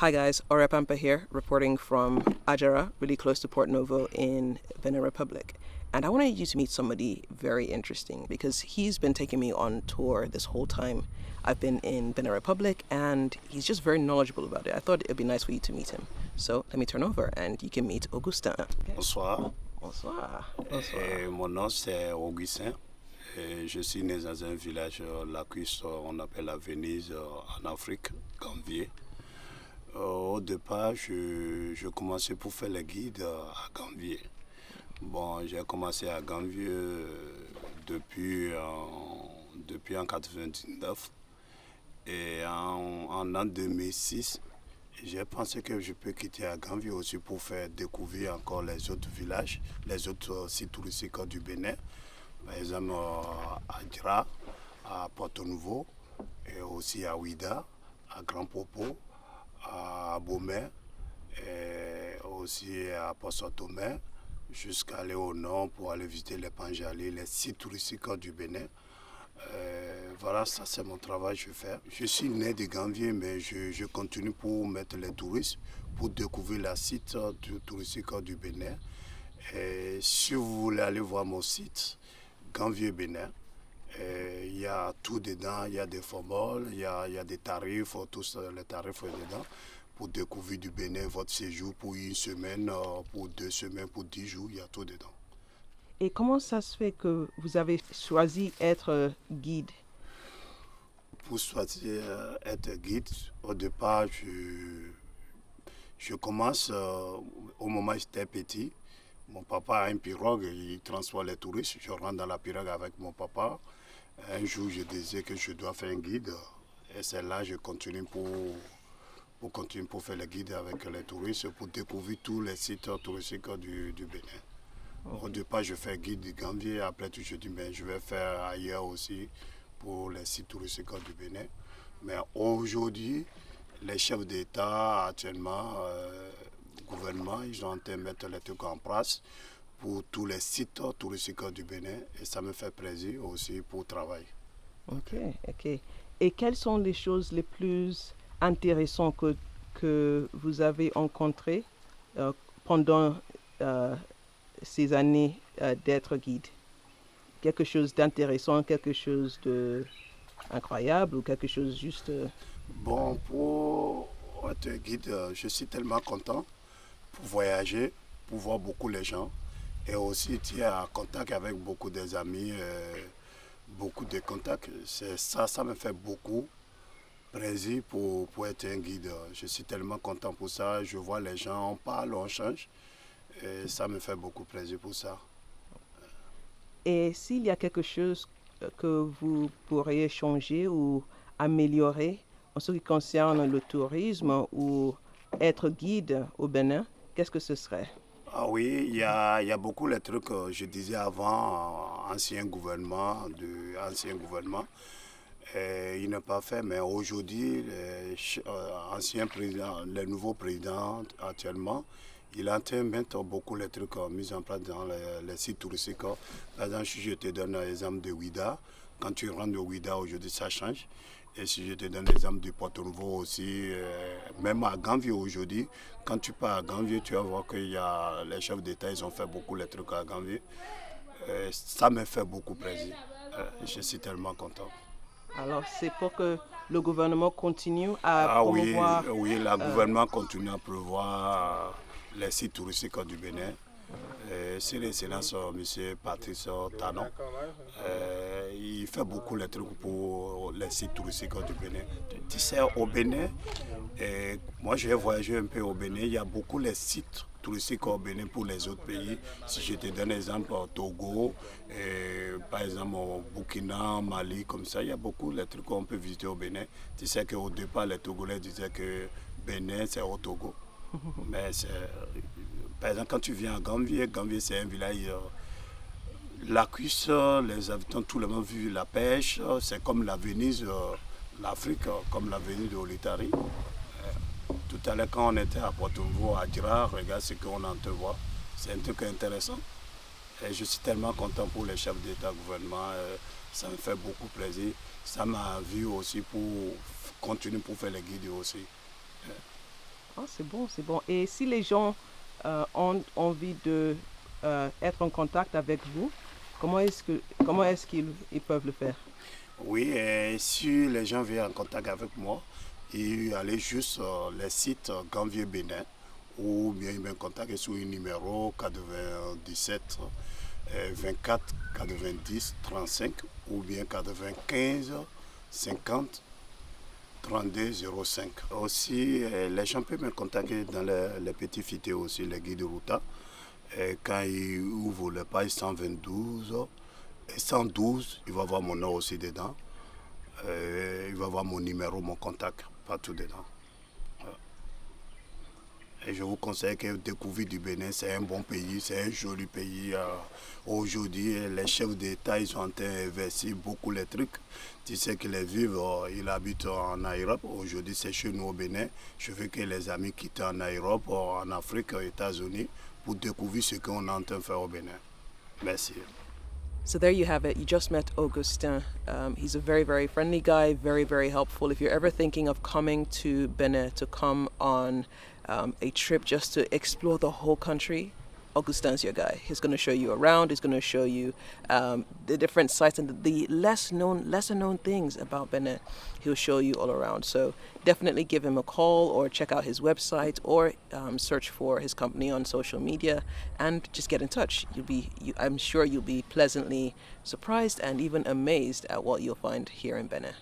Hi guys, Ora Pampa here, reporting from Ajara, really close to Port Novo in Benin Republic. And I wanted you to meet somebody very interesting because he's been taking me on tour this whole time. I've been in Benin Republic and he's just very knowledgeable about it. I thought it'd be nice for you to meet him. So let me turn over and you can meet Augustin. Bonsoir. Bonsoir. Bonsoir. Mon nom c'est Augustin. Je suis né dans un village lacustre, on appelle la Venise en Afrique, Gambier. Au départ, je commençais pour faire les guides à Gambier. Bon, j'ai commencé à Gambier depuis en 99 et en an 2006, j'ai pensé que je peux quitter à Gambier aussi pour faire découvrir encore les autres villages, les autres sites touristiques du Bénin. Par exemple à Djra, à Porto Nouveau, et aussi à Ouida, à Grand Popo, à Bomé, et aussi à Poisson-Tomé, jusqu'à aller au nord pour aller visiter les Panjali, les sites touristiques du Bénin. Voilà, ça c'est mon travail que je fais. Je suis né de Gambier, mais je continue pour mettre les touristes, pour découvrir les sites touristiques du Bénin. Et si vous voulez aller voir mon site, Gambier Bénin, il y a tout dedans, il y a des formules, il y a des tarifs, tous les tarifs dedans, pour découvrir du Bénin, votre séjour pour une semaine, pour 2 semaines, pour 10 jours, il y a tout dedans. Et comment ça se fait que vous avez choisi être guide? Pour choisir être guide, au départ, je commence au moment où j'étais petit. Mon papa a une pirogue, il transporte les touristes. Je rentre dans la pirogue avec mon papa. Un jour, je disais que je dois faire un guide. Et c'est là que je continue pour faire le guide avec les touristes, pour découvrir tous les sites touristiques du Bénin. Au départ, je fais guide du Gambier. Après, je dis, mais je vais faire ailleurs aussi pour les sites touristiques du Bénin. Mais aujourd'hui, les chefs d'État, actuellement, gouvernement, ils ont en train de mettre les trucs en place pour tous les sites touristiques du Bénin et ça me fait plaisir aussi pour travailler. Ok. Et quelles sont les choses les plus intéressantes que vous avez rencontrées pendant ces années d'être guide? Quelque chose d'intéressant, quelque chose d'incroyable ou quelque chose juste... Bon, pour être guide, je suis tellement content pour voyager, pour voir beaucoup les gens et aussi tu es en contact avec beaucoup des amis, beaucoup de contacts. Ça me fait beaucoup plaisir pour être un guide. Je suis tellement content pour ça. Je vois les gens, on parle, on change et ça me fait beaucoup plaisir pour ça. Et s'il y a quelque chose que vous pourriez changer ou améliorer en ce qui concerne le tourisme ou être guide au Bénin, qu'est-ce que ce serait? Ah oui, il y a beaucoup de trucs que je disais avant, ancien gouvernement, il n'a pas fait, mais aujourd'hui, le nouveau président actuellement, il est en train de mettre beaucoup de trucs mis en place dans les sites touristiques. Par exemple, si je te donne l'exemple de Ouida, quand tu rentres de Ouida aujourd'hui, ça change. Et si je te donne l'exemple du Porto Nouveau aussi, même à Gambier aujourd'hui, quand tu pars à Gambier, tu vas voir que les chefs d'État, ils ont fait beaucoup de trucs à Gambier. Ça me fait beaucoup plaisir. Je suis tellement content. Alors, c'est pour que le gouvernement continue à promouvoir... Oui, le gouvernement continue à promouvoir les sites touristiques du Bénin. C'est l'excellence M. Patrice Talon. Il fait beaucoup de trucs pour les sites touristiques du Bénin. Tu sais, au Bénin, moi j'ai voyagé un peu au Bénin, il y a beaucoup de sites touristiques au Bénin pour les autres pays. Si je te donne un exemple, au Togo, par exemple au Burkina, Mali, comme ça, il y a beaucoup de trucs qu'on peut visiter au Bénin. Tu sais qu'au départ, les Togolais disaient que Bénin, c'est au Togo. Mais par exemple, quand tu viens à Gambier, Gambier c'est un village lacustre, les habitants, tout le monde vivent la pêche, c'est comme la Venise, l'Afrique, comme la Venise de l'Italie. Tout à l'heure, quand on était à Porto Nouveau, à Djra, regarde ce qu'on en te voit. C'est un truc intéressant. Et je suis tellement content pour les chefs d'État, gouvernement. Ça me fait beaucoup plaisir. Ça m'a vu aussi pour continuer pour faire les guides aussi. Oh, c'est bon, c'est bon. Et si les gens ont envie de être en contact avec vous, comment est-ce qu'ils peuvent le faire? Oui, et si les gens viennent en contact avec moi, ils allaient juste sur le site Ganvier Bénin ou bien ils me contactent sur un numéro 97 24 90 35 ou bien 95 50 32 05. Aussi, les gens peuvent me contacter dans les petits fités aussi, les guides de route. Quand ils ouvrent le page 122 et 112, il va voir mon nom aussi dedans. Il va voir mon numéro, mon contact, partout dedans. Et je vous conseille que découvrir du Bénin, c'est un bon pays, c'est un joli pays. Aujourd'hui, les chefs d'État, ils sont en train d'investir beaucoup les trucs. Tu sais que les vivres, ils habitent en Europe. Aujourd'hui, c'est chez nous au Bénin. Je veux que les amis quittent en Europe, en Afrique, aux États-Unis, pour découvrir ce qu'on est en train de faire au Bénin. Merci. So there you have it. You just met Augustin. He's a very, very friendly guy, very, very helpful. If you're ever thinking of coming to Benin to come on a trip just to explore the whole country, Augustin's your guy. He's going to show you around. He's going to show you the different sites and the lesser known things about Benin. He'll show you all around. So definitely give him a call or check out his website or search for his company on social media and just get in touch. I'm sure you'll be pleasantly surprised and even amazed at what you'll find here in Benin.